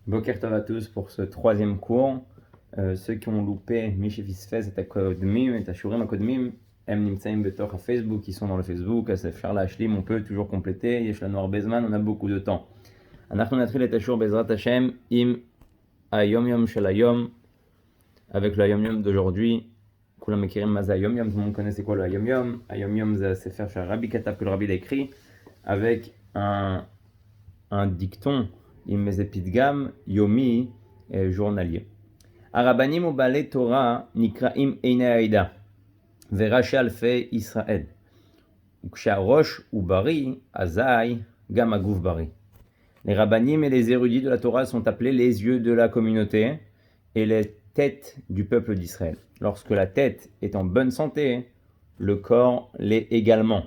Boker Tov à tous pour ce troisième cours. Ceux qui ont loupé Mishefis Fez et Akodmim et Ashurim Akodmim, M Nimtsaim Betor à Facebook, ils sont dans le Facebook, à Sefer Lashlim, on peut toujours compléter. Yesh la Noir Bezman, on a beaucoup de temps. Anachnu Natril et Ashur Bezrat Hashem im Ayom Yom Shel Ayom, avec le Ayom Yom d'aujourd'hui. Kulam Mekirim Maza Ayom Yom, tout le monde connaît c'est quoi le Ayom Yom. Ayom Yom, c'est Sefer Shel Rabbi Katav, que le Rabbi a écrit, avec un dicton. Imezepidgam yomi journalier. Arabanim ou balé Torah nikraim eine aida. Veraché alfei Israël. Uksharosh ou bari azai gamaguf bari. Les rabbanim et les érudits de la Torah sont appelés les yeux de la communauté et les têtes du peuple d'Israël. Lorsque la tête est en bonne santé, le corps l'est également.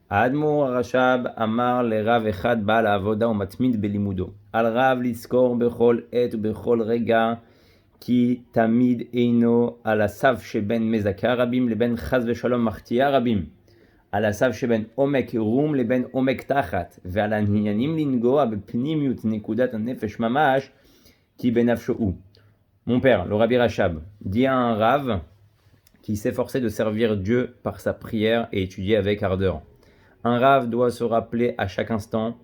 האדמו"ר הרש"ב אמר לרב אחד בעל העבודה ומתמיד בלימודו, על רב לזכור בכל עת ובכל רגע כי תמיד אינו על הסף שבין מזכה רבים לבין חס ושלום מחטיאה רבים, על הסף שבין עומק רום לבין עומק תחת, ועל העניינים לנגוע בפנימיות נקודת הנפש ממש כי בנפשו הוא. Mon père, le Rabbi Rachab, dit à un rave qui s'efforçait de servir Dieu par sa prière et étudier avec ardeur. Un rave doit se rappeler à chaque instant,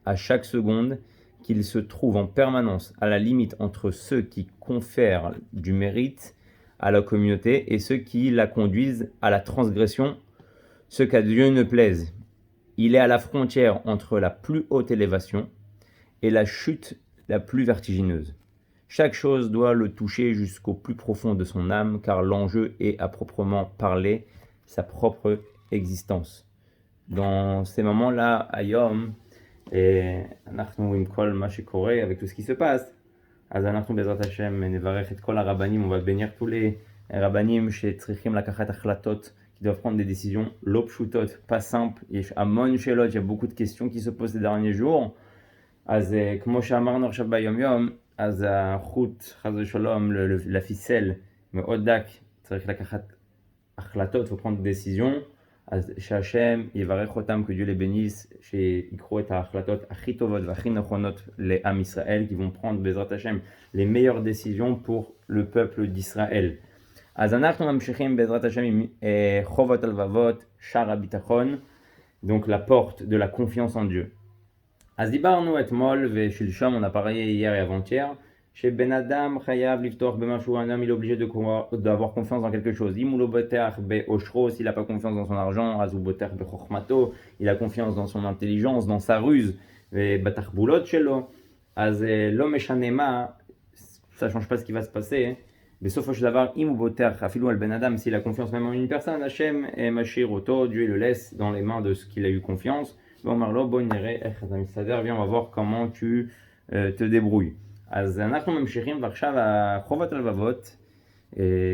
à chaque seconde, qu'il se trouve en permanence à la limite entre ceux qui confèrent du mérite à la communauté et ceux qui la conduisent à la transgression, ce qu'à Dieu ne plaise. Il est à la frontière entre la plus haute élévation et la chute la plus vertigineuse. Chaque chose doit le toucher jusqu'au plus profond de son âme, car l'enjeu est à proprement parler sa propre existence. Dans ces moments-là, Ayom, et אנחנו עם כל מה שקורה, avec tout ce qui se passe, אז אנחנו בעזרת השם נברך את כל הרבנים, on va bénir tous les רבנים שצריכים לקחת החלטות, qui doivent prendre des décisions לא פשוטות, pas simples, יש המון שאלות, il y a beaucoup de questions qui se posent ces derniers jours, אז כמו שאמרנו עכשיו ביום יום, אז החוט, חס ושלום, la ficelle, מאוד דק, צריך לקחת החלטות, faut prendre des décisions, שהשם יברך אותם, que Dieu les bénisse, שיקחו את ההחלטות הכי טובות והכי נכונות לעם ישראל, qui vont prendre בעזרת השם les meilleures décisions pour le peuple d'Israël. אז אנחנו ממשיכים בעזרת השם עם חובות הלבבות, שער הביטחון, donc la porte de la confiance en Dieu. אז דיברנו אתמול ושלשום, on a parlé hier et avant-hier, שבן אדם חייב לפתוח במשהו, un homme il est obligé d'avoir confiance dans quelque chose. אם הוא לא בוטח באושרו, s'il n'a pas confiance dans son argent, אז הוא בוטח בחוכמתו, il a confiance dans son intelligence, dans sa ruse, ובתחבולות שלו, אז לא משנה מה, ça ne change pas ce qui va se passer. בסופו של דבר, אם הוא בוטח אפילו על בן אדם, s'il a confiance même en une personne, השם משאיר אותו, Dieu le laisse dans les mains de ce qu'il a eu confiance, ואומר לו, בוא נראה איך אתה מסתדר, viens on va voir comment tu te débrouilles. אז אנחנו ממשיכים ועכשיו החובת הלבבות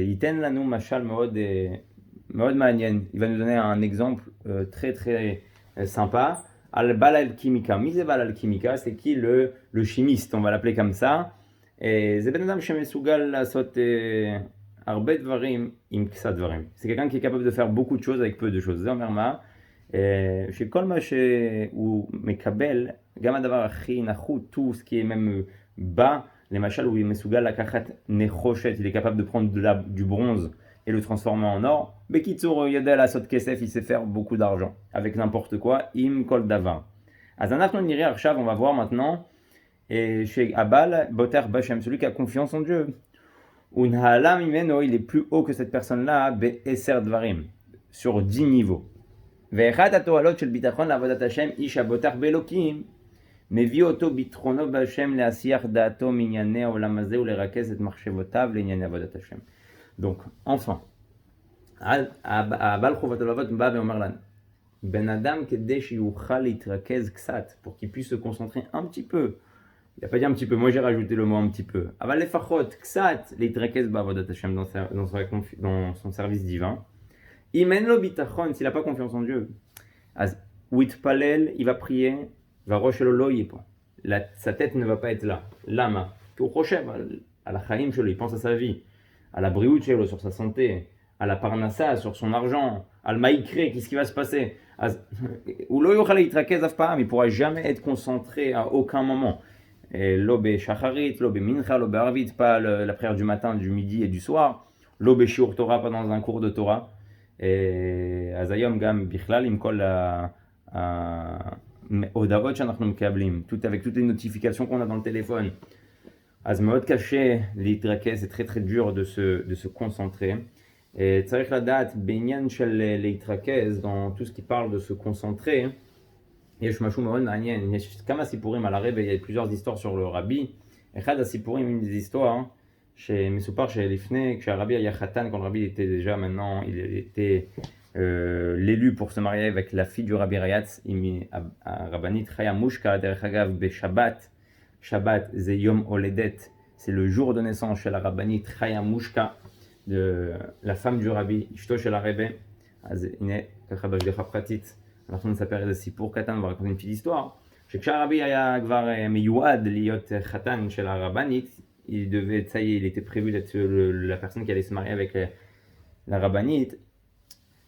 ייתן לנו משל מאוד מעניין, il va nous donner un exemple très très sympa על בעל אלכימיקה. מי זה בעל אלכימיקה? c'est qui le chimiste, on va l'appeler comme ça. זה בן אדם שמסוגל לעשות הרבה דברים עם קצת דברים. c'est quelqu'un qui est capable de faire beaucoup de choses avec peu de choses. זה אומר מה? שכל מה שהוא מקבל, גם הדבר הכי נחות, tout ce qui est même bas, les machals où il מסוגל לקחת נחושת, il est capable de prendre du bronze et le transformer en or. בקיצור, יודע לעשות כסף, il sait faire beaucoup d'argent avec n'importe quoi, עם כל דבר. אז אנחנו נראה עכשיו, on va voir maintenant, שהבעל בוטח בשם, celui qui a confiance en Dieu. ונהלה ממנו, il est plus haut que cette personne-là, ב10 דברים, sur 10 niveaux. ואחת התועלות של ביטחון לעבודת השם, איש הבוטח באלוקים, מביא אותו ביטחונו בהשם להסיח דעתו מענייני העולם הזה ולרכז את מחשבותיו לענייני עבודת השם. Donc, enfin, הבעל חובת הלבבות בא ואומר לנו, בן אדם כדי שיוכל להתרכז קצת, pour qu'il puisse se concentrer un petit peu, il n'a pas dit un petit peu, moi j'ai rajouté le mot un petit peu, אבל לפחות קצת להתרכז בעבודת השם dans son service divin, אם אין לו ביטחון, s'il n'a pas confiance en Dieu, אז הוא יתפלל, il va prier, והראש שלו לא יהיה פה. sa tête ne va pas être là. למה? כי הוא חושב על החיים שלו, il pense à sa vie, על הבריאות שלו, sur sa santé, על הפרנסה, sur son argent, על מה יקרה, qu'est-ce qui va se passer. אז הוא לא יוכל להתרכז אף פעם, il ne pourra jamais être concentré à aucun moment. לא בשחרית, לא במנחה, לא בערבית, pas la prière du matin, du midi et du soir, לא בשיעור תורה, pas dans un cours de Torah. אז היום גם בכלל עם כל ההודעות שאנחנו מקבלים, avec toutes les notifications qu'on a dans le téléphone, אז מאוד קשה להתרכז, c'est très très dur de se concentrer. צריך לדעת בעניין של להתרכז, dans tout ce qui parle de se concentrer, יש משהו מאוד מעניין, יש כמה סיפורים על הרבי, il y a plusieurs histoires sur le rabbi. אחד הסיפורים, une des histoires, שמסופר שלפני, כשהרבי היה חתן, quand le rabbi était déjà maintenant, il était l'élu pour se marier avec la fille du rabbi Rayatz, הרבנית חיה מושקה, דרך אגב, בשבת, שבת זה יום הולדת, c'est le jour de naissance של הרבנית חיה מושקה, de la femme du rabbi, אשתו של הרבי. אז הנה, ככה בהשגחה פרטית, אנחנו נספר איזה סיפור קטן ורק une petite histoire, שכשהרבי היה כבר מיועד להיות חתן של הרבנית, il devait, ça y est, il était prévu d'être la personne qui allait se marier avec la rabbinite.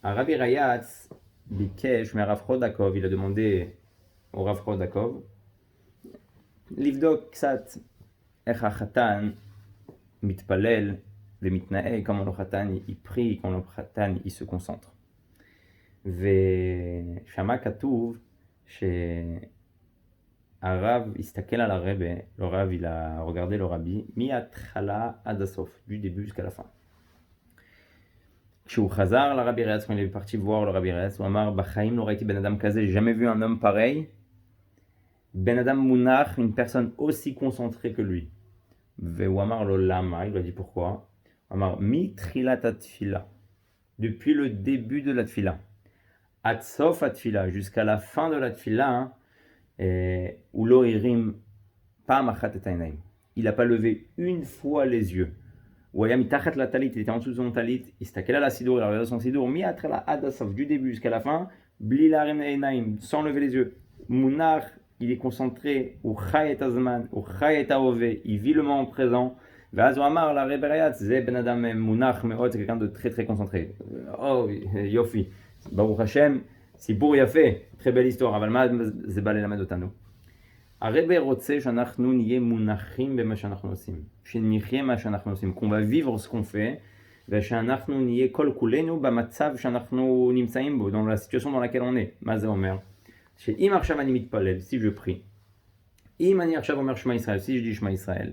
Rabbi Rayatz bikesh מהרב חודקוב, il a demandé au רב חודקוב לבדוק קצת איך החתן מתפלל ומתנהג, comment le חתן il prie, quand le חתן il se concentre. ושמה כתוב הרב הסתכל על הרבה, le רב il a regardé le rabbi, מההתחלה עד הסוף, du début jusqu'à la fin. כשהוא חזר לרבי רייץ, quand il est parti voir le רבי רייץ, הוא אמר, בחיים לא ראיתי בן אדם כזה, j'ai jamais vu un homme pareil, בן אדם מונח, une personne aussi concentrée que lui. והוא אמר לו למה, il lui a dit pourquoi, הוא אמר, מתחילת התפילה, depuis le début de la tfila, עד סוף התפילה, jusqu'à la fin de la tfila, הוא לא הרים פעם אחת את העיניים. Il n'a pas levé une fois les yeux. הוא היה מתחת לטלית, il était en dessous de son talit, il הסתכל על הסידור, il a regardé son סידור, מההתחלה עד הסוף, du début jusqu'à la fin, בלי להרים העיניים, sans lever les yeux. מונח, il est concentré, הוא חי את הזמן, הוא חי את ההווה, il vit le moment présent, ואז הוא אמר לרבי רייץ, זה בן אדם מונח מאוד, c'est quelqu'un de très très concentré. Oh, יופי, ברוך השם, סיפור יפה, très belle histoire, אבל מה זה בא ללמד אותנו? הרבי רוצה שאנחנו נהיה מונחים במה שאנחנו עושים, שנחיה מה שאנחנו עושים, qu'on va vivre ce qu'on fait, ושאנחנו נהיה כל כולנו במצב שאנחנו נמצאים בו, dans la situation dans laquelle on est. מה זה אומר? שאם עכשיו אני מתפלל, si je prie, אם אני עכשיו אומר שמע ישראל, si je dis שמע ישראל,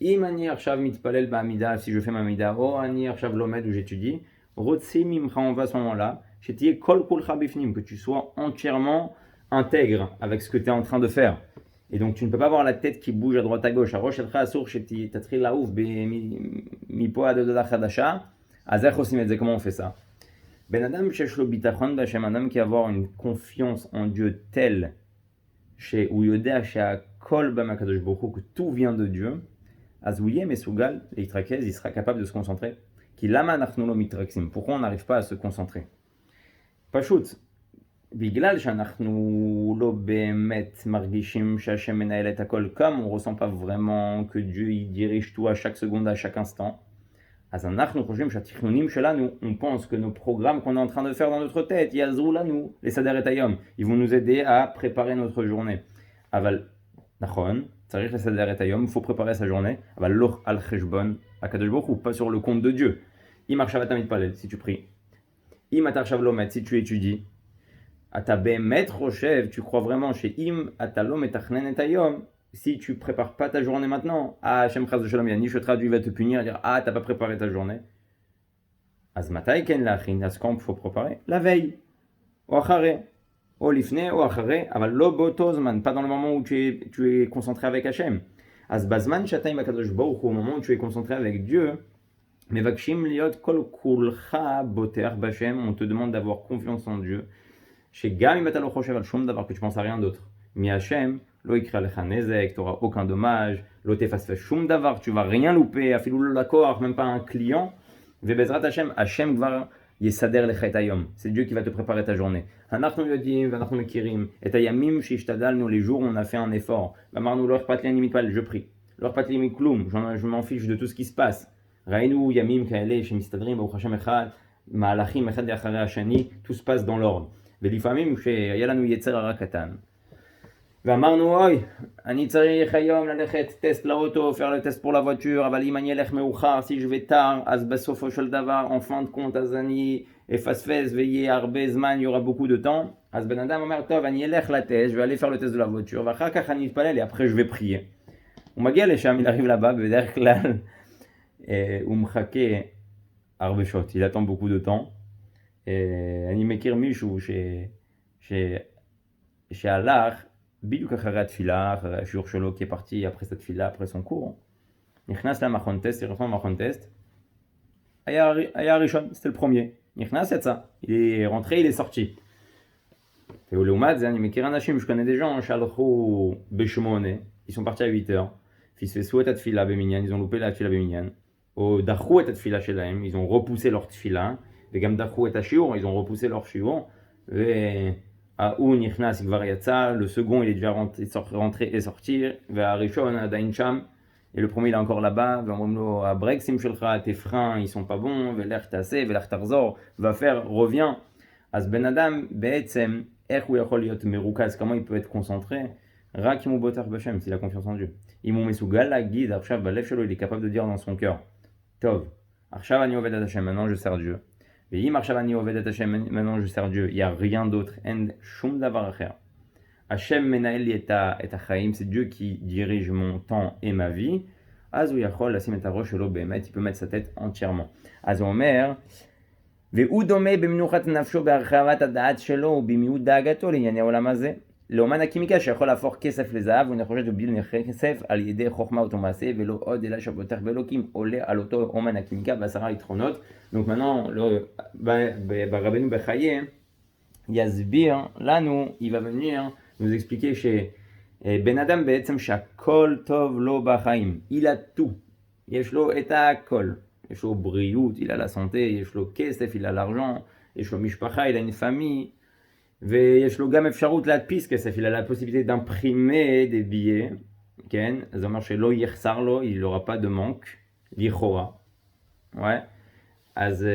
אם אני עכשיו מתפלל בעמידה, si je fais מעמידה, או אני עכשיו לומד ou j'étudie, רוצים ממך, on va à ce moment-là, שתהיה כל כולך בפנים, que tu sois entièrement intègre avec ce que tu es en train de faire. Et donc tu ne peux pas avoir la tête qui bouge à droite à gauche. הראש שלך אסור שתתחיל לעוף מפה עד הודעה חדשה. אז איך עושים את זה? Comment on fait ça? בן אדם שיש לו ביטחון בהשם, אדם qui avoir une confiance en Dieu telle שהוא יודע שהכל בא מהקדוש ברוך הוא, que tout vient de Dieu, אז הוא יהיה מסוגל להתרכז, il sera capable de se concentrer. כי למה אנחנו לא מתרכזים? Pourquoi on n'arrive pas à se concentrer? פשוט. בגלל שאנחנו לא באמת מרגישים שהשם מנהל את הכל, comme on ressent pas vraiment que Dieu il dirige tout à chaque seconde, à chaque instant, אז אנחנו חושבים שהתכנונים שלנו, on pense que nos programmes qu'on est en train de faire dans notre tête, יעזרו לנו לסדר את היום, ils vont nous aider à préparer notre journée. אבל נכון, צריך לסדר את היום, il faut préparer sa journée, אבל לא על חשבון הקדוש ברוך הוא, pas sur le compte de Dieu. אם עכשיו אתה מתפלל, si tu pries, אם אתה עכשיו לומד, si tu étudies, אתה באמת חושב, tu crois vraiment שאם אתה לא מתכנן את היום, si tu prépares pas ta journée maintenant, Hachem Chas de Shalom Yanish, le traduit va te punir, dire t'as pas préparé ta journée. אז מתי כן להכין? אז quand il faut préparer? La veille, או אחרי, או לפני או אחרי, אבל לא באותו זמן, pas dans le moment où tu es concentré avec Hachem. אז בזמן שאתה עם הקדוש ברוך הוא, au moment où tu es concentré avec Dieu, מבקשים להיות כל כולך בוטח בהשם, on te demande d'avoir confiance en Dieu, שגם אם אתה לא חושב על שום דבר, que tu penses à rien d'autre, מהשם, לא יקרה לך נזק, tu n'auras aucun dommage, לא תפספס שום דבר, tu vas rien louper, אפילו לא לקוח, même pas un client, ובעזרת השם, השם כבר יסדר לך את היום. C'est Dieu qui va te préparer ta journée. אנחנו יודעים ואנחנו מכירים את הימים שהשתדלנו, les jours où on a fait un effort, ואמרנו לא אכפת לי אני מתפלל, je prie, לא אכפת לי מכלום, je m'en fiche de tout ce qui se passe. ראינו ימים כאלה שמסתדרים, ברוך השם אחד, מהלכים אחד אחרי השני, tout se passe dans l'ordre. ולפעמים שהיה לנו יצר הרע קטן, ואמרנו, אוי, אני צריך היום ללכת טסט לאוטו, faire le test pour la voiture, אבל אם אני אלך מאוחר, si je vais tard, אז בסופו של דבר, en fin de compte, אז אני אפספס ויהיה הרבה זמן, il y aura beaucoup de temps. אז בן אדם אומר, טוב, אני אלך לטסט, je vais aller faire le test de la voiture, ואחר כך אני אתפלל, et après je vais prier. הוא מגיע לשם, il arrive là-bas, בדרך כלל, הוא מחכה הרבה שעות, il attend beaucoup de temps. אני מכיר מישהו שהלך, בדיוק אחרי התפילה, אחרי השיעור שלו qui est parti après cette תפילה, après son cours, נכנס למכון טסט, il reprend למכון טסט, היה הראשון, c'était le premier, נכנס יצא, il est rentré, il est sorti. ולעומת זה אני מכיר אנשים, je connais des gens שהלכו ב8, ils sont partis à 8h, פספסו את התפילה במניין, ils ont loupé la תפילה במניין, או דחו את התפילה שלהם, ils ont repoussé leur תפילה, וגם דחו את השיעור, ils ont repoussé leur שיעור, ההוא נכנס, כבר יצא, le second il est déjà rentré et sorti, והראשון עדיין שם, et le premier il est encore là-bas, ואומרים לו, הברקסים שלך, tes freins, ils sont pas bons, ולך תעשה, ולך תחזור, va faire, reviens. אז בן אדם בעצם, איך הוא יכול להיות מרוכז, comment il peut être concentré, רק אם הוא בוטח בשם, s'il a confiance en Dieu. אם הוא מסוגל להגיד, עכשיו בלב שלו, il est capable de dire dans son cœur, טוב, עכשיו אני עובד את השם, maintenant je sers Dieu. ואם עכשיו אני עובד את השם, maintenant je sers Dieu, il n'y a rien d'autre, אין שום דבר אחר. השם מנהל לי את החיים, c'est Dieu qui dirige mon temps et ma vie, אז הוא יכול לשים את הראש שלו באמת, il peut mettre sa tête entièrement. אז הוא אומר, והוא דומה במנוחת נפשו בהרחבת הדעת שלו ובמיעוט דאגתו לענייני העולם הזה. לאומן הקימיקה שיכול להפוך כסף לזהב, הוא נחושת בבלי כסף על ידי חוכמה ומעשה, ולא עוד אלא שבוטח באלוקים עולה על אותו אומן הקימיקה ב10 יתרונות. Donc maintenant, ברבנו בחיי יסביר לנו, il va venir nous expliquer שבן אדם בעצם שהכל טוב לו בחיים, il a tout, יש לו את הכל, יש לו בריאות, il a la santé, יש לו כסף, il a l'argent, יש לו משפחה, il a une famille, ויש לו גם אפשרות להדפיס כסף, il a la possibilité d'imprimer des billets, כן? זה אומר שלא יחסר לו, il n'aura pas de manque, לכאורה. Ouais. אז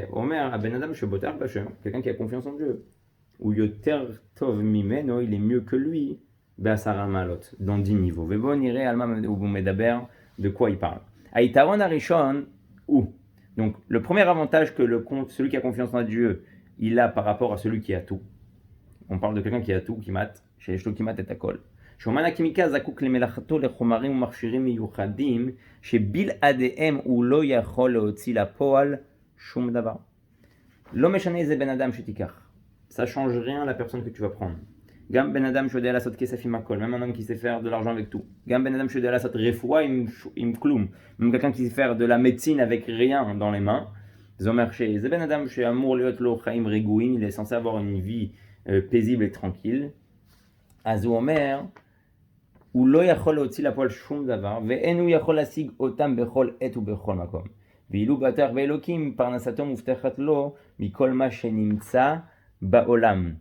הוא אומר, הבן אדם שבוטח בשם, quelqu'un qui a confiance en Dieu, הוא יותר טוב ממנו, il est mieux que lui, ב10 מעלות, dans 10 niveaux. ובואו נראה על מה הוא מדבר, de quoi il parle. היתרון הראשון הוא, donc le premier avantage que celui qui a confiance en Dieu, il a par rapport à celui qui a tout. On parle de quelqu'un qui a tout, כמעט, שיש לו כמעט את הכל. שאומן הקימיקה זקוק למלאכתו לחומרים ומכשירים מיוחדים, שבלעדיהם הוא לא יכול להוציא לפועל שום דבר. לא משנה איזה בן אדם שתיקח. Ça change rien la personne que tu vas prendre. גם בן אדם שיודע לעשות כסף עם הכל, même un homme qui sait faire de l'argent avec tout. גם בן אדם שיודע לעשות רפואה עם כלום. même quelqu'un qui sait faire de la médecine avec rien dans les mains. זה אומר שזה בן אדם שאמור להיות לו חיים רגועים, il est censé avoir une vie paisible et tranquille. אז הוא אומר, הוא לא יכול להוציא לפועל שום דבר, ואין הוא יכול להשיג אותם בכל עת ובכל מקום. ואילו בטח באלוקים, פרנסתו מובטחת לו מכל מה שנמצא בעולם.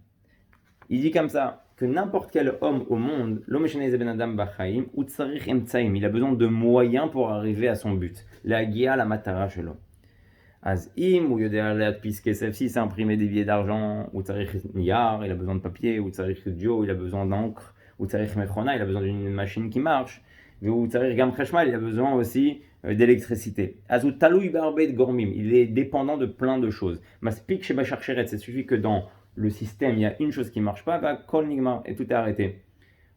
Il dit comme ça, que n'importe quel homme au monde, לא משנה איזה בן אדם בחיים, הוא צריך אמצעים, il a besoin de moyens pour arriver à son but, להגיע למטרה שלו. אז אם הוא יודע להדפיס כסף, si c'est imprimer des billets d'argent, הוא צריך נייר, il a besoin de papier, הוא צריך דיו, il a besoin d'encre, הוא צריך מכונה, il a besoin d'une machine qui marche, והוא צריך גם חשמל, il a besoin aussi d'électricité. אז הוא תלוי בהרבה גורמים, il est dépendant de plein de choses. מספיק שבשרשרת, c'est suffit que dans le système, il y a une chose qui ne marche pas, כל נגמר, et tout est arrêté.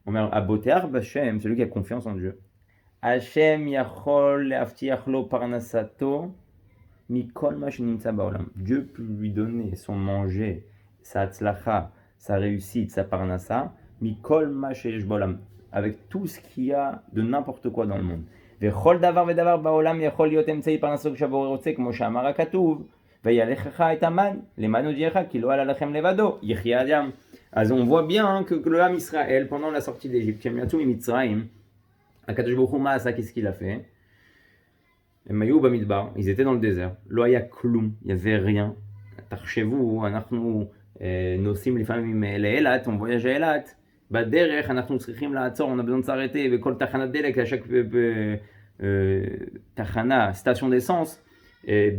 On אומר, הבוטח בשם, celui qui a confiance en Dieu, השם יכול להבטיח לו פרנסתו, mikol ma shenimtsa baolam. Dieu peut lui donner son manger, sa tzlacha, sa réussite, sa parnassa, mikol ma sheyesh baolam, avec tout ce qu'il y a de n'importe quoi dans le monde. Vechol davar vedavar baolam yachol liot emtsei parnasso kshavor rotze, כמו שאמר הכתוב, וילכך את המן, למען הודיעך, כי לא עלה לכם לבדו, יחיה אדם. אז on voit bien que le Ham Israël, pendant la sortie d'Égypte, כשהם יצאו ממצרים, הקדוש ברוך הוא מה עשה, qu'est-ce qu'il a fait? הם היו במדבר, ils étaient dans le désert, לא היה כלום, il y avait rien. תחשבו, אנחנו נוסעים לפעמים לאילת, on voyage à אילת, בדרך אנחנו צריכים לעצור, on a besoin de s'arrêter, בכל תחנת דלק, à chaque תחנה, station d'essence,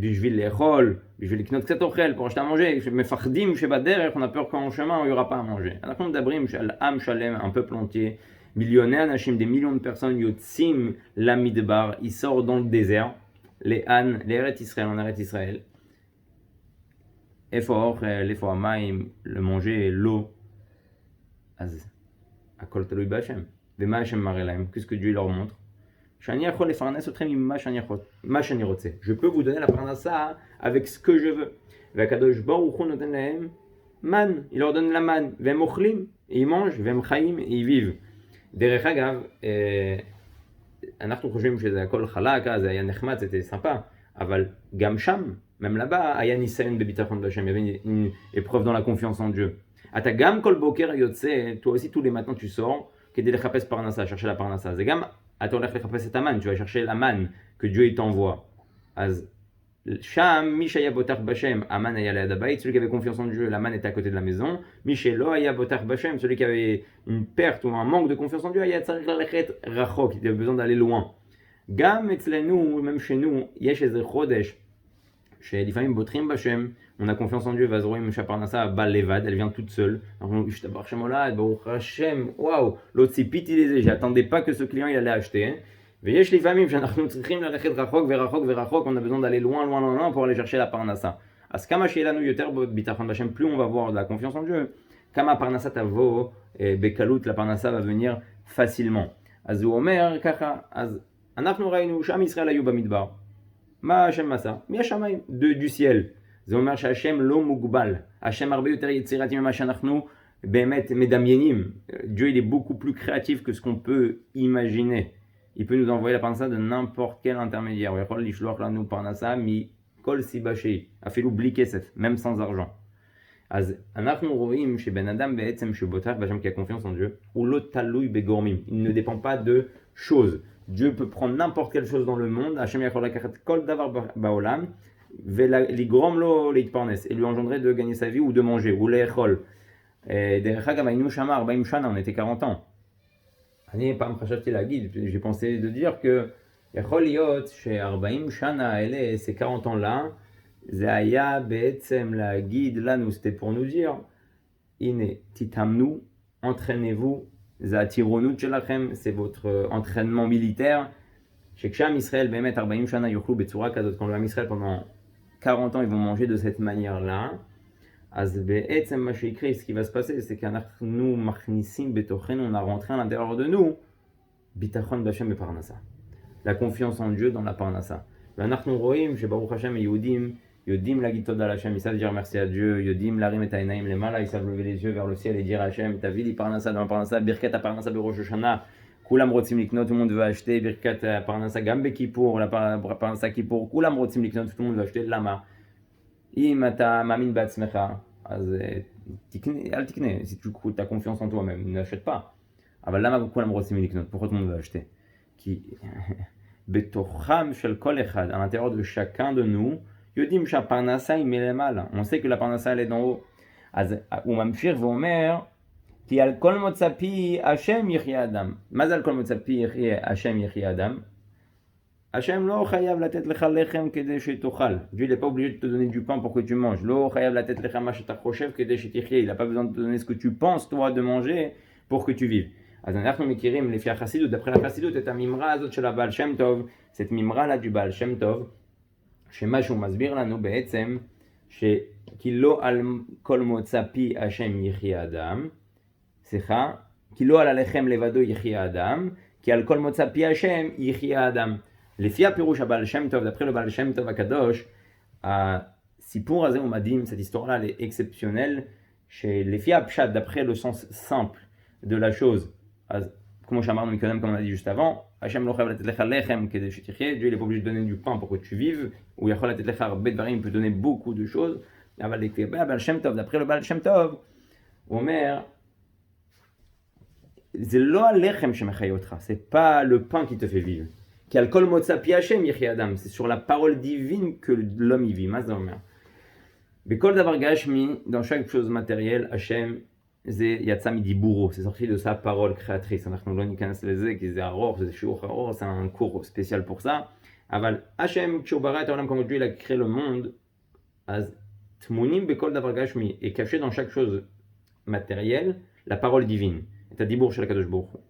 בשביל לאכול, בשביל לקנות קצת אוכל, pour acheter à manger, מפחדים שבדרך, on a peur qu'en chemin, il n'y aura pas à manger. אנחנו מדברים על עם שלם, un peuple entier, מיליוני אנשים, des millions de personnes, יוצאים למדבר, ils sortent dans le désert, לארץ ישראל, en ארץ ישראל. איפה האוכל, איפה המים, le manger, l'eau. אז הכל תלוי בהשם. ומה השם מראה להם? Qu'est-ce que Dieu leur montre? שאני יכול לפרנס אתכם עם מה שאני רוצה. Je peux vous donner la parnassa avec ce que je veux. והקדוש ברוך הוא נותן להם מן, il leur donne la manne, והם אוכלים, ils mangent, והם חיים, ils vivent. דרך אגב, אנחנו חושבים שזה הכל חלק, זה היה נחמד, c'était sympa, אבל גם שם, même là-bas, היה ניסיון בביטחון בהשם, il y avait une épreuve dans la confiance en Dieu. אתה גם כל בוקר יוצא, toi aussi tous les matins tu sors, כדי לחפש פרנסה, chercher la parnassa. זה גם אתה הולך לחפש את המן, tu vas chercher la manne que Dieu il t'envoie. אז שם, מי שהיה בוטח בשם, המן היה ליד הבית, celui qui avait confiance en Dieu, la manne était à côté de la maison. מי שלא היה בוטח בשם, celui qui avait une perte ou un manque de confiance en Dieu, היה צריך ללכת רחוק, il avait besoin d'aller loin. גם אצלנו, même chez nous, יש איזה חודש, שלפעמים בוטחים בשם, on a confiance en Dieu, ואז רואים שהפרנסה באה לבד, elle vient toute seule. אנחנו אומרים, השתבח שם הולד, ברוך השם, וואו, לא ציפיתי לזה, j'attendais pas que ce client il allait acheter. ויש לפעמים שאנחנו צריכים ללכת רחוק ורחוק ורחוק, on a besoin d'aller loin, loin, loin, loin pour aller chercher la parnassa. אז כמה שיהיה לנו יותר ביטחון בשם, plus on va avoir de la confiance en Dieu, כמה הפרנסה תבוא בקלות, la parnassa va venir facilement. אז הוא אומר ככה, אז אנחנו ראינו שעם ישראל היו במדבר. מה השם עשה? מהשמיים, du ciel. זה אומר שהשם לא מוגבל. השם הרבה יותר יצירתי ממה שאנחנו באמת מדמיינים. Dieu il est beaucoup plus créatif que ce qu'on peut imaginer. Il peut nous envoyer la parnassa de n'importe quel intermédiaire. הוא יכול לשלוח לנו פרנסה מכל סיבה שהיא. אפילו בלי כסף, même sans argent. אז אנחנו רואים שבן אדם בעצם שבוטח בשם qui a confiance en Dieu, הוא לא תלוי בגורמים. Il ne dépend pas de choses. Dieu peut prendre n'importe quelle chose dans le monde, Hachem יכול לקחת כל דבר בעולם, ולגרום לו להתפרנס, et lui engendrer de gagner sa vie ou de manger, ou לאכול. דרך אגב, היינו שם 40 שנה, on était 40 ans. אני פעם חשבתי להגיד, j'ai pensé de dire que יכול להיות ש-40 שנה האלה, ces 40 ans là, זה היה בעצם להגיד לנו, c'était pour nous dire, הנה, תתאמנו, entraînez-vous, זה הטירונות שלכם, c'est votre entraînement militaire, שכשעם ישראל באמת 40 שנה יאכלו בצורה כזאת, quand עם ישראל pendant 40 ans ils vont manger de cette manière-là, אז בעצם מה שיקרה, ce qui va se passer, c'est שאנחנו מכניסים בתוכנו, on a rentré à l'intérieur de nous, ביטחון בהשם בפרנסה. La confiance en Dieu dans la parnassa. ואנחנו רואים שברוך השם היהודים יודעים להגיד תודה להשם, ils savent dire merci à Dieu, יודעים להרים את העיניים למעלה, ils savent lever les yeux vers le ciel et dire à Hachem, תביא לי פרנסה dans la פרנסה, ברכת הפרנסה בראש השנה, כולם רוצים לקנות, tout le monde veut acheter, ברכת הפרנסה גם בכיפור, הפרנסה כיפור, כולם רוצים לקנות, tout le monde veut acheter, למה? אם אתה מאמין בעצמך, אז אל תקנה, si tu as confiance en toi-même, n'achète pas. אבל למה כולם רוצים לקנות? pourquoi tout le monde veut acheter? כי בתוכם של כל אחד, à l'intérieur de chacun de nous, יודעים שהפרנסה היא מלמעלה. On sait que la parnassa elle est d'en haut. אז הוא ממשיך ואומר, כי על כל מוצא פי השם יחיה אדם. מה זה על כל מוצא פי השם יחיה אדם? השם לא חייב לתת לך לחם כדי שתאכל. Dieu n'est pas obligé de te donner du pain pour que tu manges. לא חייב לתת לך מה שאתה חושב כדי שתחיה. Il n'a pas besoin de te donner ce que tu penses toi de manger pour que tu vives. אז אנחנו מכירים לפי החסידות, d'après la חסידות, את הממרה הזאת של הבעל שם טוב, cette ממרה là du בעל שם טוב, שמה שהוא מסביר לנו בעצם, כי לא על כל מוצא פי השם יחיה אדם, סליחה, כי לא על הלחם לבדו יחיה אדם, כי על כל מוצא פי השם יחיה אדם. לפי הפירוש הבעל שם טוב, d'après le בעל שם טוב הקדוש, הסיפור הזה הוא מדהים, cette histoire-là elle est exceptionnelle, שלפי הפשט, d'après le sens simple de la chose, אז כמו שאמרנו מקודם, comme on a dit juste avant, Hachem לא חייב לתת לך לחם כדי שתחיה, Dieu il est pas obligé de donner du pain pour que tu vives, הוא יכול לתת לך הרבה דברים, il peut donner beaucoup de choses, אבל לפי הבעל שם טוב, d'après le בעל שם טוב, הוא אומר, זה לא הלחם שמחיה אותך, c'est pas le pain qui te fait vivre. כי על כל מוצא פי השם יחיה אדם, c'est sur la parole divine que l'homme y vit. מה זה אומר? בכל דבר גשמי, dans chaque chose matérielle, Hachem, זה יצא מדיבורו, c'est sorti de sa parole créatrice. אנחנו לא ניכנס לזה כי זה ארוך, זה שיעור ארוך, c'est un cours spécial pour ça. אבל השם, כשהוא ברא את העולם comme Dieu, il a créé le monde, אז תמונים בכל דבר גשמי, et caché dans chaque chose matérielle, la parole divine, את הדיבור של הקדוש ברוך הוא.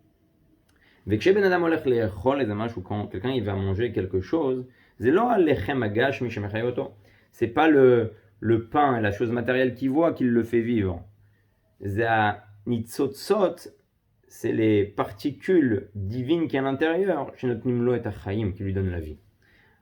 וכשבן אדם הולך לאכול איזה משהו, quand quelqu'un il va manger quelque chose, זה לא הלחם הגשמי שמחיה אותו, c'est pas le pain, la chose matérielle qu'il voit qui le fait vivre. זה הניצוצות, c'est les particules divines qui est à l'intérieur, שנותנים לו את החיים, qui lui donnent la vie.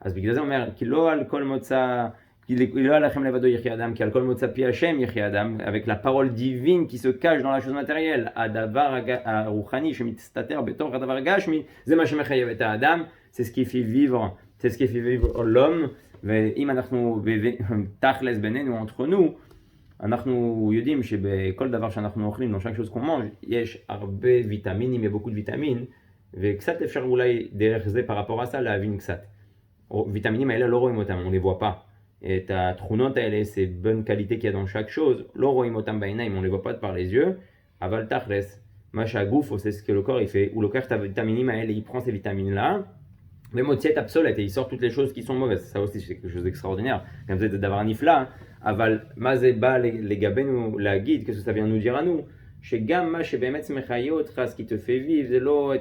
אז בגלל זה אומר, כי לא על כל מוצא, כי לא על לכם לבדו יחיה אדם, כי על כל מוצא פי השם יחיה אדם, avec la parole divine qui se cache dans la chose matérielle, הדבר הרוחני שמסתתר בתוך הדבר הגשמי, זה מה שמחייב את האדם, c'est ce qui fait vivre, c'est ce qui fait vivre l'homme, ואם אנחנו תכלס בינינו, entre nous, אנחנו יודעים שבכל דבר שאנחנו אוכלים, dans chaque chose qu'on mange, יש הרבה ויטמינים, il y a beaucoup de vitamines, וקצת אפשר אולי דרך זה par rapport à ça להבין קצת. ויטמינים האלה לא רואים אותם, on les voit pas. את התכונות האלה, c'est bonne qualité qu'il y a dans chaque chose, לא רואים אותם בעיניים, on les voit pas par les yeux, אבל תכלס, מה שהגוף עושה, ce que le corps il fait, הוא לוקח את הוויטמינים האלה, il prend ces vitamines là, ומוציא את הפסולת, et il sort toutes les choses qui sont mauvaises. Ça aussi c'est quelque chose d'extraordinaire, גם זה דבר נפלא, אבל מה זה בא לגבינו להגיד, qu'est-ce que ça vient nous dire à nous, שגם מה שבאמת מחיה אותך, ce qui te fait vivre, זה לא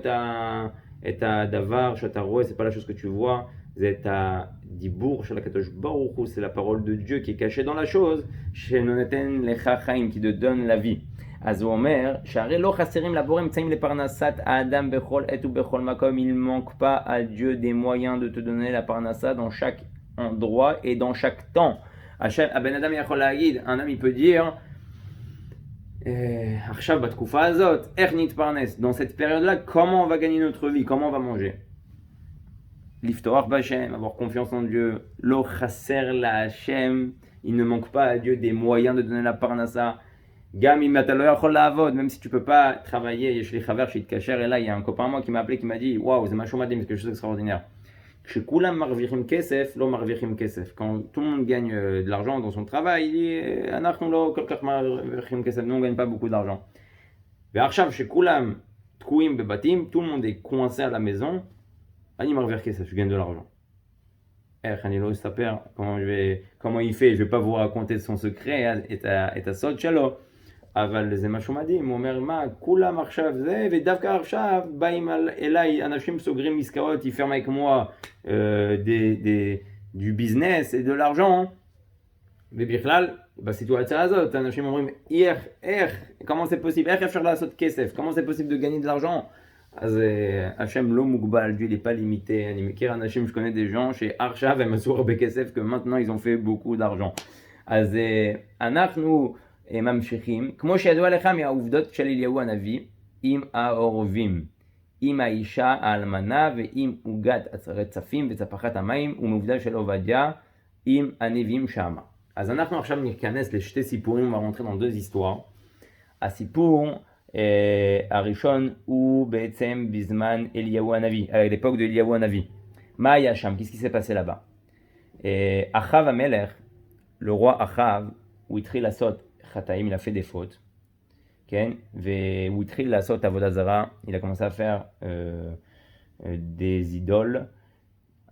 את הדבר שאתה רואה, c'est pas la chose que tu vois, זה את הדיבור של הקדוש ברוך הוא, c'est la parole de Dieu qui est cachée dans la chose, שנותן לך חיים, qui te donne la vie. אז הוא אומר, שהרי לא חסרים לבורא אמצעים לפרנסת האדם בכל עת ובכל מקום, il manque pas à Dieu des moyens de te donner la parnassa dans chaque endroit et dans chaque temps. הבן אדם יכול להגיד, un homme il peut dire, עכשיו בתקופה הזאת, איך נתפרנס? Dans cette période-là, comment on va gagner notre vie? Comment on va manger? L'iftorach b'Hashem, avoir confiance en Dieu, lo chaser la Hashem, il ne manque pas à Dieu des moyens de donner la parnassa. Gam im ata lo yachol la'avod, même si tu peux pas travailler, yesh li chaver shitkacher, et là il y a un copain à moi qui m'a appelé, qui m'a dit, waouh, c'est machou madim, c'est quelque chose d'extraordinaire. Shekulam marvichim kesef, lo marvichim kesef. Quand tout le monde gagne de l'argent dans son travail, il dit, anachnu lo kolkach marvichim kesef, nous on gagne pas beaucoup d'argent. Ve'achav shekulam tkuim bebatim, tout le monde est coincé à la maison. Ani marvir kesef, je gagne de l'argent. Hanilo saper, comment il fait, je vais pas vous raconter son secret, et ta sot shalo. אבל זה משהו מדהים, הוא אומר, מה, כולם עכשיו זה, ודווקא עכשיו באים אליי אנשים סוגרים עסקאות, ils ferment avec moi du business et de l'argent, ובכלל, בסיטואציה הזאת, אנשים אומרים, איך, comment c'est possible, איך אפשר לעשות כסף, comment c'est possible de gagner de l'argent, אז השם לא מוגבל, Dieu il n'est pas limité, אני מכיר אנשים, je connais des gens שעכשיו הם עשו הרבה כסף, que maintenant ils ont fait beaucoup d'argent, אז אנחנו ממשיכים, כמו שידוע לך מהעובדות של אליהו הנביא, עם העורבים, עם האישה האלמנה ועם עוגת הרצפים וצפחת המים, ומעובדה של עובדיה עם הנביאים שמה. אז אנחנו עכשיו ניכנס לשתי סיפורים, on va rentrer dans deux histoires. הסיפור הראשון הוא בעצם בזמן אליהו הנביא, à l'époque de אליהו הנביא. מה היה שם? Qu'est-ce qui s'est passé là-bas? אחאב המלך, le roi אחאב, הוא התחיל לעשות חטאים, il a fait des fautes, כן? והוא התחיל לעשות עבודה זרה, il a commencé à faire des idoles.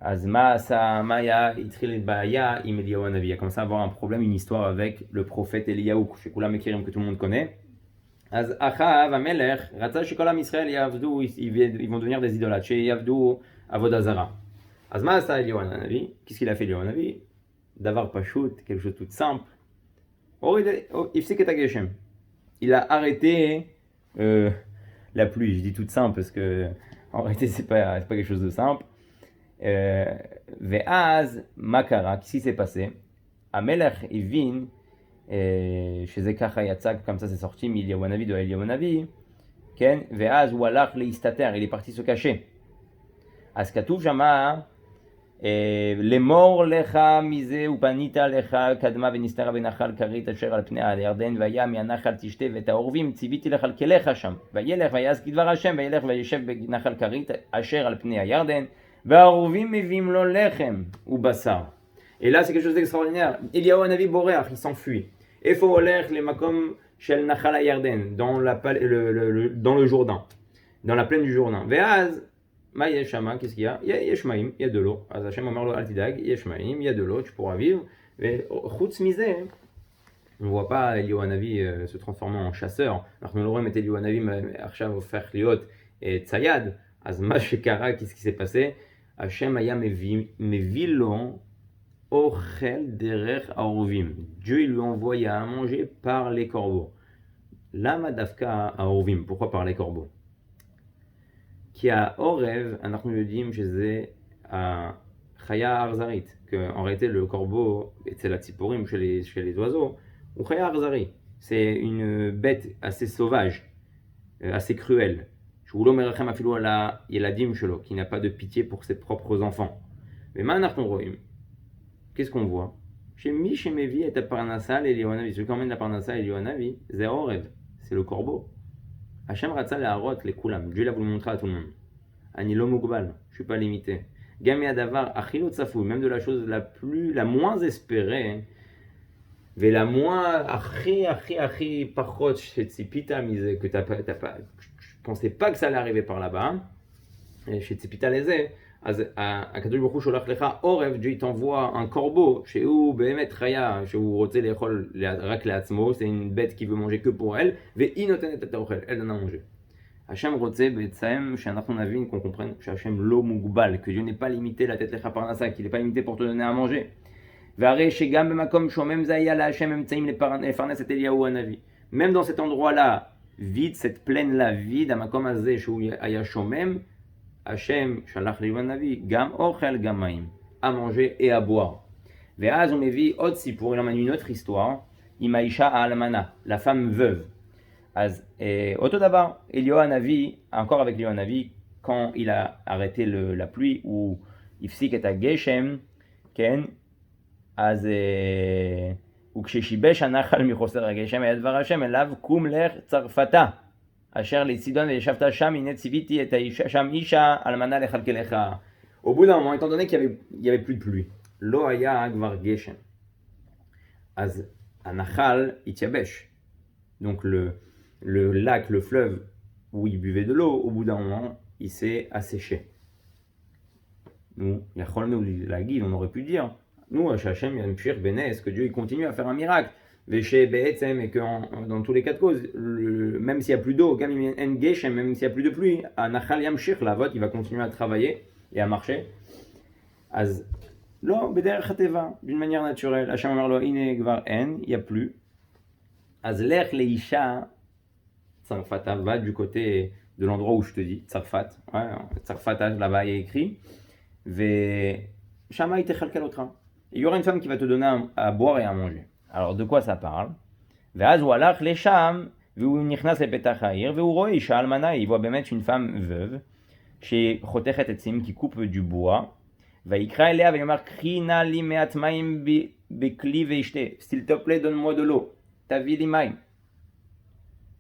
אז מה עשה, מה היה, התחיל בעיה עם אליהו הנביא, il a commencé à avoir un problème, une histoire avec le prophète אליהו, שכולם מכירים, que tout le monde connaît. אז אחאב המלך רצה שכל עם ישראל יעבדו, ils vont devenir des idolâtres, שיעבדו עבודה זרה. אז מה עשה אליהו הנביא? Qu'est-ce qu'il a fait אליהו הנביא? דבר פשוט, quelque chose tout simple. Il a arrêté la pluie, je dis toute simple parce que en réalité c'est pas quelque chose de simple. Ve'az makara, qu'est-ce qui s'est passé? Amelech Evin, chez Zekacha Yatzak, comme ça c'est sorti, Miliaou Hanavi de Eliaou Hanavi, Ken, Ve'az Walach Leistater, il est parti se cacher. Askatouf Jama. לאמור לך מזה ופנית לך קדמה ונסתרה בנחל כרית אשר על פני הירדן והיה מהנחל תשתה ואת העורבים ציוויתי לכלכלך שם וילך ויעש כדבר השם וילך וישב בנחל כרית אשר על פני הירדן והעורבים מביאים לו לחם ובשר. Et là c'est quelque chose d'extraordinaire. אליהו הנביא בורח, il s'enfuit. איפה הוא הולך? למקום Shel Nachal HaYarden, dans le Jourdain, dans la plaine du Jourdain. Ve'az, ma yeshama, qu'est-ce qu'il y a? Il y a Yeshmaim, il y a de l'eau. Az Hashem Amar lo al tidag, Yeshmaim, il y a de l'eau, tu pourras vivre. Mais chutz mizeh, on ne voit pas Eliyahu Hanavi se transformer en chasseur. Alors que nous l'aurons été Eliyahu Hanavi, Arshav faire liot et tzayad. Az ma shekara, qu'est-ce qui s'est passé? Hashem aya mevilon ochel derer arovim. Dieu il lui envoya à manger par les corbeaux. Lama dafka arovim. Pourquoi par les corbeaux? Qui a orev, אנחנו יודעים שזה החיה האכזרית, qu'en réalité le corbeau, c'est la tziporim chez les oiseaux, ou chaya arzari, c'est une bête assez sauvage, assez cruelle, qui n'a pas de pitié pour ses propres enfants. Mais maintenant, qu'est-ce qu'on voit? Chez Mevi et Parnassa et Eliyahu, celui qui emmène la Parnassa et Eliyahu, c'est Orev, c'est le corbeau. Hashem Ratzal Leharot les Kulam, Dieu l'a voulu montrer à tout le monde. Ani lo mugbal, je suis pas limité. Gami Adavar Achilot Safou, même de la chose la moins espérée, et la moins achi pachot chez Tzipita mise que t'as pas, je pensais pas que ça allait arriver par là-bas. Et chez Tzipita Leze, à Kadosh Baruch Hu Sholach Lecha Orev, Dieu t'envoie un corbeau chez où Behemet Raya, chez où Rotze Lechol Rak Leatzmo, c'est une bête qui veut manger que pour elle. Ve'i notenet et taochel, elle donne à manger. Hashem Rotze Be'etzaem, chez un Navin, qu'on comprenne, chez Hashem Lo Mugbal, que Dieu n'est pas limité la tête Lecha Parnassa, qu'il n'est pas limité pour te donner à manger. Même dans cet endroit-là, vide, cette plaine-là, vide, Hashem, Shalach Eliyahu Hanavi, Gam Ochel Gamaim, à manger et à boire. Ve'az on mevi otsi pour il emmène une autre histoire, Imaisha Almana, la femme veuve. Az Oto d'abord, Eliyahu Hanavi, encore avec Eliyahu Hanavi, quand il a arrêté la pluie ou Ifsik et Geshem, Ken. אז וכששיבש הנחל מחוסר הגשם היה דבר השם אליו קום לך צרפתה אשר לצידון וישבת שם הנה ציוויתי את האישה שם אישה אלמנה לכלכלך. Au bout d'un moment, étant donné qu'il y avait plus de pluie, לא היה כבר גשם, אז הנחל התייבש. Donc le lac, le fleuve où il buvait de l'eau, au bout d'un moment, il s'est asséché. Nous, on aurait pu dire nous, Hachem Yamshir Benes, que Dieu il continue à faire un miracle. Véché Be'etzem, et que dans tous les cas de cause, même s'il n'y a plus d'eau, même s'il n'y a plus de pluie, à Nachal Yamshir, la vote, il va continuer à travailler et à marcher. Az, lo, Bederech Hateva, d'une manière naturelle. Hachem Amar lo, ine gvar en, il n'y a plus. Az lech leisha, Tsarfata, va du côté de l'endroit où je te dis, Tsarfat, ouais, Tsarfata, là-bas, il y a écrit. Ve Shama itechalkalotra. Il y aura une femme qui va te donner à boire et à manger. Alors de quoi ça parle? Il voit באמת une femme veuve qui coupe du bois. S'il te plaît, donne-moi de l'eau. תביא לי מים.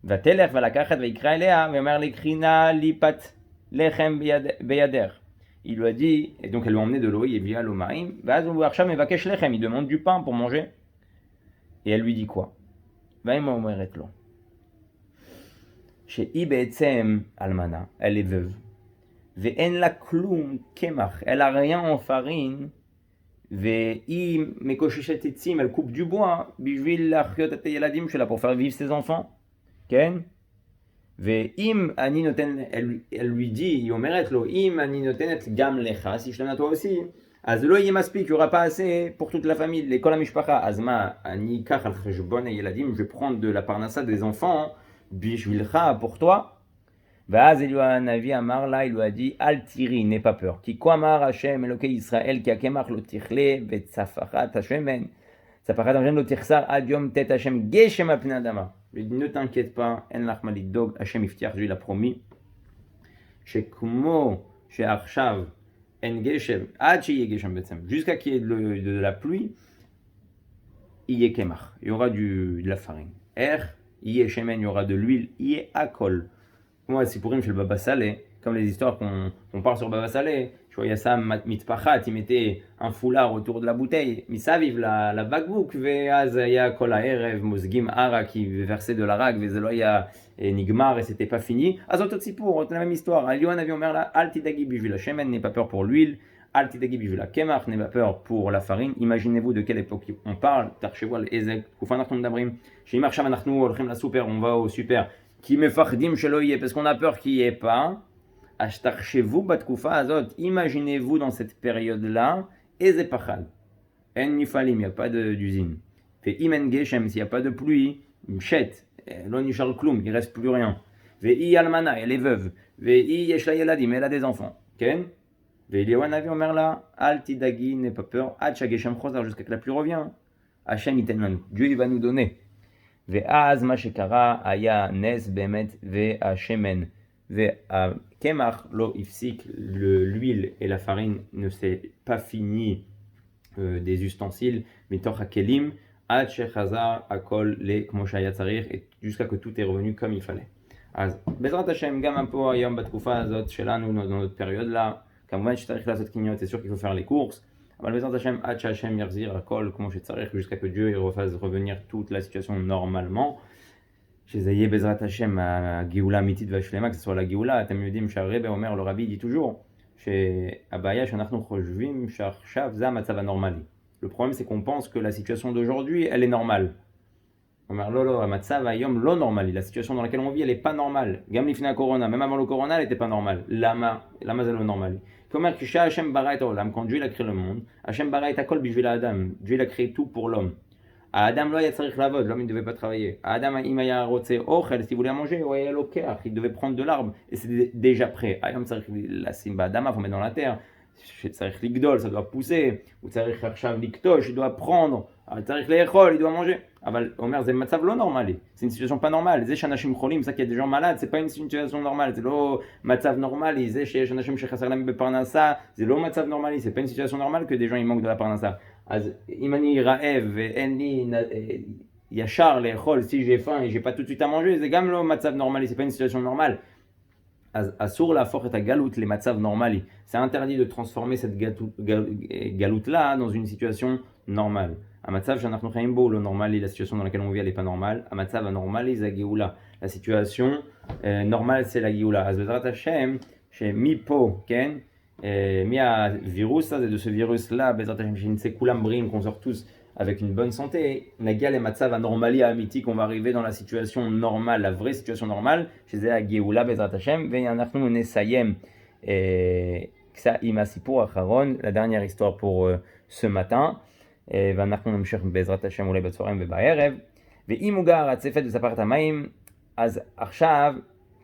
ותלך ולקחת ויקרא אליה ואומר לי קרינה ליפת לחם בידך. Il lui a dit, et donc elle lui a emmené de l'eau, il vient l'omaïm, il demande du pain pour manger. Et elle lui dit quoi? Elle est veuve. Elle a rien en farine. Elle coupe du bois pour faire vivre ses enfants. Elle lui dit, si je donne à toi aussi, il n'y aura pas assez pour toute la famille. Je vais prendre de la parnassa des enfants pour toi. Eliyahu Hanavi Amar la, il lui a dit, Al tiri, n'aie pas peur. Ki koamar Hashem Elokei Israël ki akemach lo tichle vetzafachat Hashemen tzafachat Hashem lo tichsar ad yom tet Hashem geshem al pnei adama. Il dit, ne t'inquiète pas, en lach malidog, Hashem iftiach, Dieu l'a promis. Shekmo she'achshav en geshem ad sheyeh geshem betzem, jusqu'à qu'il y ait de la pluie, il y ait kemach, il y aura de la farine. Il y ait shemen, il y aura de l'huile, il y ait akol. Moi, c'est pour chez le Baba Salé, comme les histoires qu'on parle sur Baba Salé, Shoyasam mitpachat, il mettait un foulard autour de la bouteille. Misaviv la bakbouk, ve'az ya kol ha'erev, mozgim hara, qui versait de l'arak, ve'zelo ya nigmar, et c'était pas fini. Azot otzipur, la même histoire. Aliohan avi omer la, al tidagi bivil la shemen, n'aie pas peur pour l'huile. Al tidagi bivil la kemach, n'aie pas peur pour la farine. Imaginez-vous de quelle époque on parle. Tarchewal ezek, kufanachtum dabrim. Shimar sham anachnu, olchem la super, on va au super. Qui me fardim sheloye, parce qu'on a peur qu'il n'y ait pas. Ashtarchevou batkoufa azot, imaginez-vous dans cette période-là, ezepachal, en nifalim, il n'y a pas d'usine. Fait imen geshem, s'il n'y a pas de pluie, mchet, lo nishar kloum, il ne reste plus rien. Ve'i almana, elle est veuve. Ve'i yeshla yeladim, elle a des enfants. Ken? Ve'i liwan avi omer la, al tidagi, n'aie pas peur, ad shageshem chosar, jusqu'à que la pluie revient. Hashem iten manu, Dieu il va nous donner. Ve'az ma shekara, aya nes bemet ve'ashemen. Kemach lo ifsik, l'huile et la farine ne s'est pas fini des ustensiles, mais toch hakelim, ad shechazar akol le kmoshaya tzarir, et jusqu'à que tout est revenu comme il fallait. Az bezrat Hashem gam un peu ayom batkufa azot shelanu dans notre période là, kamvan shtarich la zot kinyot, c'est sûr qu'il faut faire les courses. Mais bezrat Hashem ad Hashem yarzir akol kmoshaya tzarir, jusqu'à que Dieu il refasse revenir toute la situation normalement. שזה יהיה בעזרת השם, הגאולה האמיתית והשלמה, que ce soit la גאולה. אתם יודעים שהרבי אומר, le rabbi dit toujours, שהבעיה שאנחנו חושבים שעכשיו זה המצב הנורמלי. Le problème c'est qu'on pense que la situation d'aujourd'hui, elle est normale. On אומר, לא, המצב היום לא נורמלי, la situation dans laquelle on vit, elle est pas normale. גם לפני הקורונה, même avant le corona, elle était pas normale. למה זה לא נורמלי? כי אומר, כשהשם ברא את העולם, quand Dieu a créé le monde, השם ברא את הכל בשביל האדם. Dieu a créé tout pour l'homme. Adam לא היה צריך לעבוד, l'homme il ne devait pas travailler. Adam, אם היה רוצה אוכל, s'il voulait manger, הוא היה לוקח, il devait prendre de l'arbre, et c'est déjà prêt. היום צריך לשים באדמה, il faut mettre dans la terre, צריך לגדול, ça doit pousser, הוא צריך עכשיו לקטוש, il doit prendre, צריך לאכול, il doit manger. אבל הוא אומר, זה מצב לא נורמלי, c'est une situation pas normale. זה שאנשים חולים, ça qu'il y a des gens malades, c'est pas une situation normale, זה לא מצב נורמלי. זה שיש אנשים שחסר להם בפרנסה, זה לא מצב נורמלי, c'est pas une situation normale que des gens ils manquent de la parnassa. אז אם אני רעב ואין לי ישר לאכול, si j'ai faim et j'ai pas tout de suite à manger, זה גם לא מצב נורמלי, c'est pas une situation normale. אז אסור להפוך את הגלות למצב נורמלי. C'est interdit de transformer cette galoute-là dans une situation normale. המצב שאנחנו חיים בו הוא לא נורמלי, la situation dans laquelle on vit elle est pas normale. המצב הנורמלי זה הגאולה. La situation normale c'est la גאולה. אז בעזרת השם, שמפה, כן? מהווירוס הזה, de ce virus-là, בעזרת השם, שנצא כולם בריאים, qu'on sort tous avec une bonne santé, נגיע למצב הנורמלי האמיתי, qu'on va arriver dans la situation normale, la vraie situation normale, שזה הגאולה בעזרת השם, ואנחנו נסיים עם הסיפור האחרון, la dernière histoire pour ce matin, ואנחנו נמשיך בעזרת השם אולי בצהריים ובערב, ואם הוא גר הצפת וספרת המים, אז עכשיו,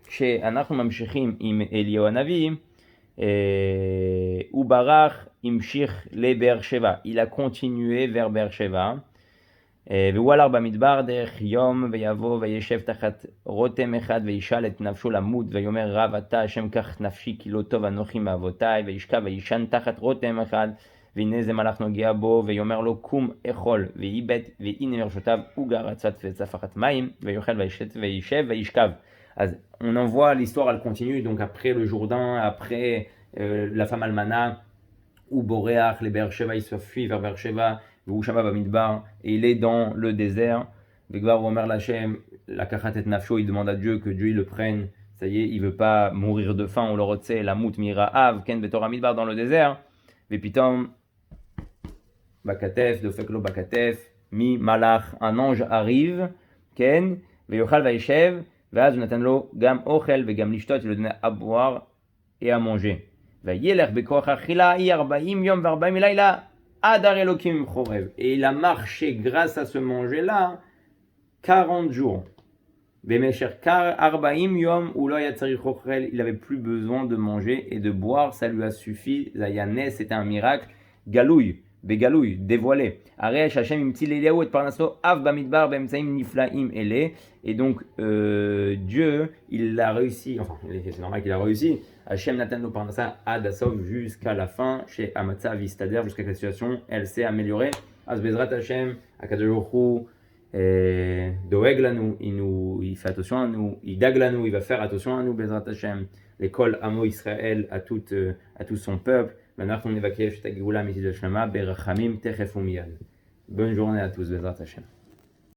כשאנחנו ממשיכים עם אליהו הנביא, הוא ברח, המשיך לבאר שבע, il a continué vers באר שבע, והוא הלך במדבר דרך יום ויבוא וישב תחת רותם אחד וישאל את נפשו למות ויאמר רב אתה השם כך נפשי כי לא טוב אנוכי מאבותיי וישכב וישן תחת רותם אחד והנה זה מלאך נוגע בו ויאמר לו קום אכול והנה מרשותיו הוא גר עצת וצפחת מים ויאכל וישב וישכב. אז on en voit l'histoire elle continue donc après le Jourdain, après la femme Almana ou Boréach, les Be'er Sheva, il se fuit vers Be'er Sheva, ou Shama Bamidbar, et il est dans le désert. Vegvar Omer Lachem, la Kachatet Nafsho, il demande à Dieu que Dieu le prenne. Ça y est, il veut pas mourir de faim, on le retient, la mout Mira'av, Ken Betor Amidbar dans le désert. Vepitom, Bakatef, de Feklo Bakatef, Mi Malach, un ange arrive, Ken, Veyochal Vaishev, Vaz Natanlo, Gam Ochel, Vegam Lishtot, il le donnait à boire et à manger. Et il a marché grâce à ce manger-là 40 jours. Il n'avait plus besoin de manger et de boire, ça lui a suffi. C'était un miracle. Galouille, Begalouille, dévoilé. Et donc Dieu, il a réussi, enfin c'est normal qu'il a réussi. Hashem Natan lo Parnassa ad Asov jusqu'à la fin, chez Amatsa Vistader, jusqu'à que la situation elle s'est améliorée. Az Bezrat Hashem, Akadosh Baruch Hu, Doeg lanu, il fait attention à nous, il dag lanu, il va faire attention à nous, Bezrat Hashem, l'école Amo Israël, à tout son peuple. ואנחנו נבקש את הגאולה מציד השלמה ברחמים תכף ומייד. Bonne journée à tous, Bezrat Hashem.